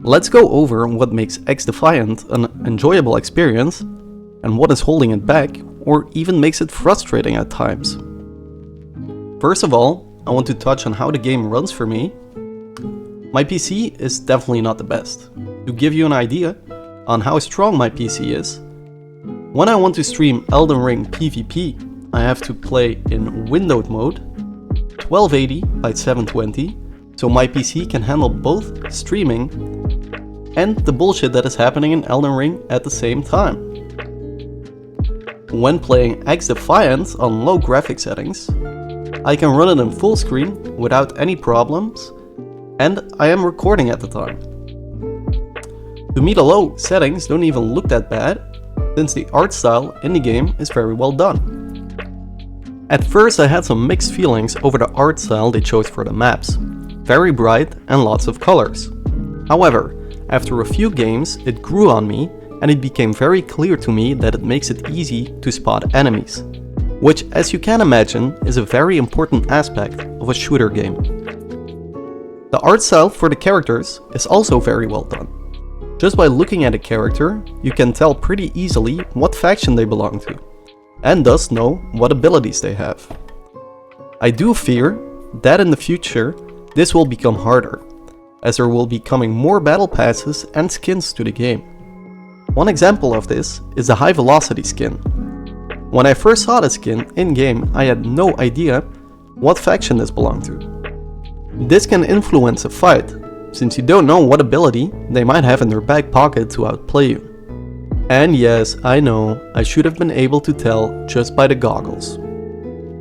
Let's go over what makes XDifiant an enjoyable experience and what is holding it back or even makes it frustrating at times. First of all, I want to touch on how the game runs for me. My PC is definitely not the best. To give you an idea on how strong my PC is, when I want to stream Elden Ring PvP, I have to play in windowed mode, 1280 by 720, so my PC can handle both streaming and the bullshit that is happening in Elden Ring at the same time. When playing XDifiant on low graphic settings, I can run it in full screen without any problems, and I am recording at the time. To me, the low settings don't even look that bad, since the art style in the game is very well done. At first I had some mixed feelings over the art style they chose for the maps, very bright and lots of colors. However, after a few games it grew on me and it became very clear to me that it makes it easy to spot enemies, which, as you can imagine, is a very important aspect of a shooter game. The art style for the characters is also very well done. Just by looking at a character, you can tell pretty easily what faction they belong to, and thus know what abilities they have. I do fear that in the future this will become harder, as there will be coming more battle passes and skins to the game. One example of this is the high velocity skin. When I first saw the skin in-game, I had no idea what faction this belonged to. This can influence a fight, since you don't know what ability they might have in their back pocket to outplay you. And yes, I know, I should have been able to tell just by the goggles.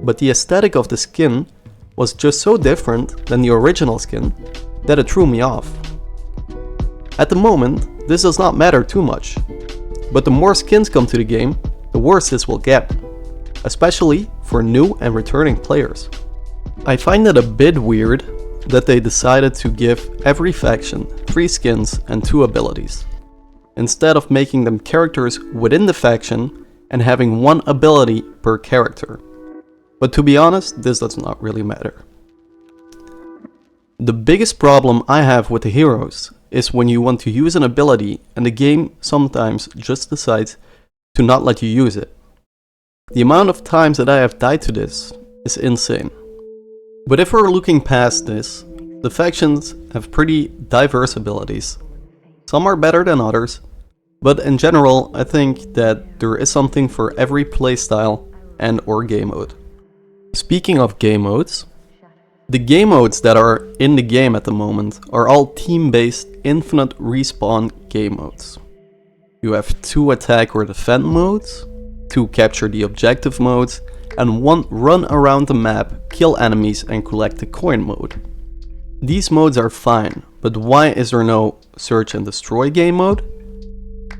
But the aesthetic of the skin was just so different than the original skin that it threw me off. At the moment, this does not matter too much, but the more skins come to the game, the worse this will get, especially for new and returning players. I find it a bit weird that they decided to give every faction 3 skins and 2 abilities, instead of making them characters within the faction and having 1 ability per character. But to be honest, this does not really matter. The biggest problem I have with the heroes is when you want to use an ability and the game sometimes just decides to not let you use it. The amount of times that I have died to this is insane. But if we're looking past this, the factions have pretty diverse abilities. Some are better than others, but in general I think that there is something for every playstyle and or game mode. Speaking of game modes, the game modes that are in the game at the moment are all team-based infinite respawn game modes. You have 2 attack or defend modes, 2 capture the objective modes, and 1 run around the map, kill enemies and collect the coin mode. These modes are fine, but why is there no search and destroy game mode?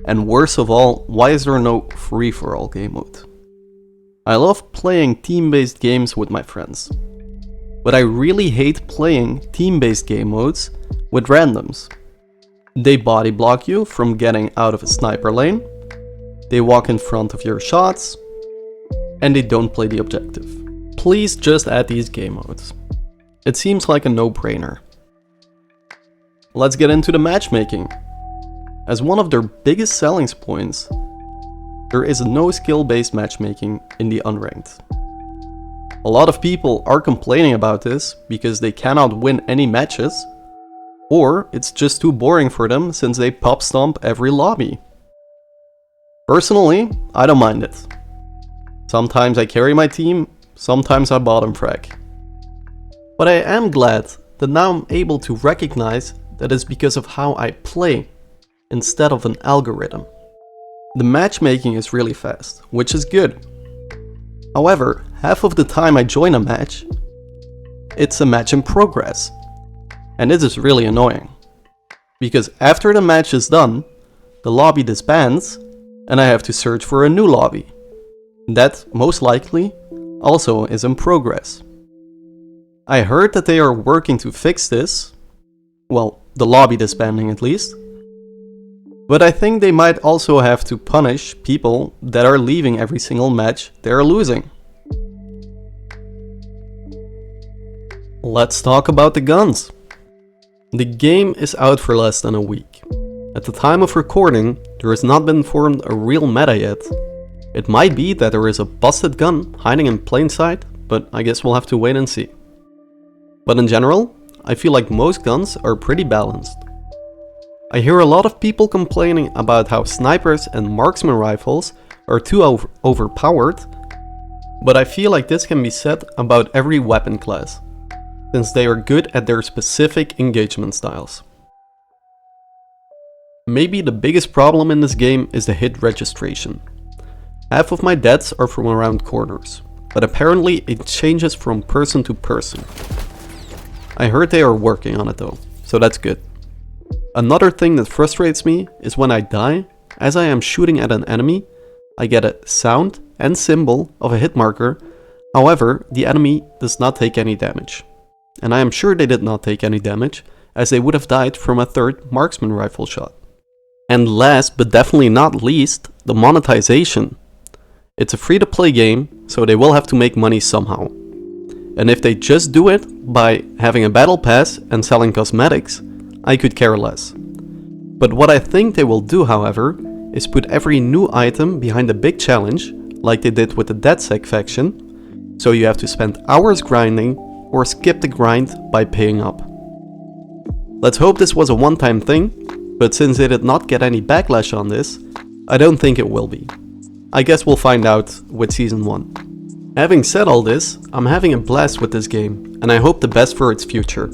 And worst of all, why is there no free for all game mode? I love playing team-based games with my friends, but I really hate playing team-based game modes with randoms. They body block you from getting out of a sniper lane, they walk in front of your shots, and they don't play the objective. Please just add these game modes. It seems like a no-brainer. Let's get into the matchmaking. As one of their biggest selling points, there is no skill-based matchmaking in the unranked. A lot of people are complaining about this because they cannot win any matches, or it's just too boring for them since they pop stomp every lobby. Personally, I don't mind it. Sometimes I carry my team, sometimes I bottom frag. But I am glad that now I'm able to recognize that it's because of how I play, instead of an algorithm. The matchmaking is really fast, which is good. However, half of the time I join a match, it's a match in progress. And this is really annoying. Because after the match is done, the lobby disbands, and I have to search for a new lobby. That, most likely, also is in progress. I heard that they are working to fix this, well, the lobby disbanding at least, but I think they might also have to punish people that are leaving every single match they are losing. Let's talk about the guns. The game is out for less than a week. At the time of recording, there has not been formed a real meta yet. It might be that there is a busted gun hiding in plain sight, but I guess we'll have to wait and see. But in general, I feel like most guns are pretty balanced. I hear a lot of people complaining about how snipers and marksman rifles are too overpowered, but I feel like this can be said about every weapon class, since they are good at their specific engagement styles. Maybe the biggest problem in this game is the hit registration. Half of my deaths are from around corners, but apparently it changes from person to person. I heard they are working on it though, so that's good. Another thing that frustrates me is when I die, as I am shooting at an enemy, I get a sound and symbol of a hit marker, however, the enemy does not take any damage. And I am sure they did not take any damage, as they would have died from a third marksman rifle shot. And last but definitely not least, the monetization. It's a free-to-play game, so they will have to make money somehow. And if they just do it by having a battle pass and selling cosmetics, I could care less. But what I think they will do, however, is put every new item behind a big challenge, like they did with the DedSec faction, so you have to spend hours grinding or skip the grind by paying up. Let's hope this was a one-time thing, but since they did not get any backlash on this, I don't think it will be. I guess we'll find out with Season 1. Having said all this, I'm having a blast with this game, and I hope the best for its future.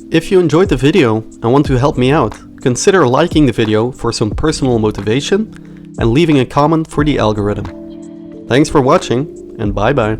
If you enjoyed the video and want to help me out, consider liking the video for some personal motivation and leaving a comment for the algorithm. Thanks for watching, and bye bye.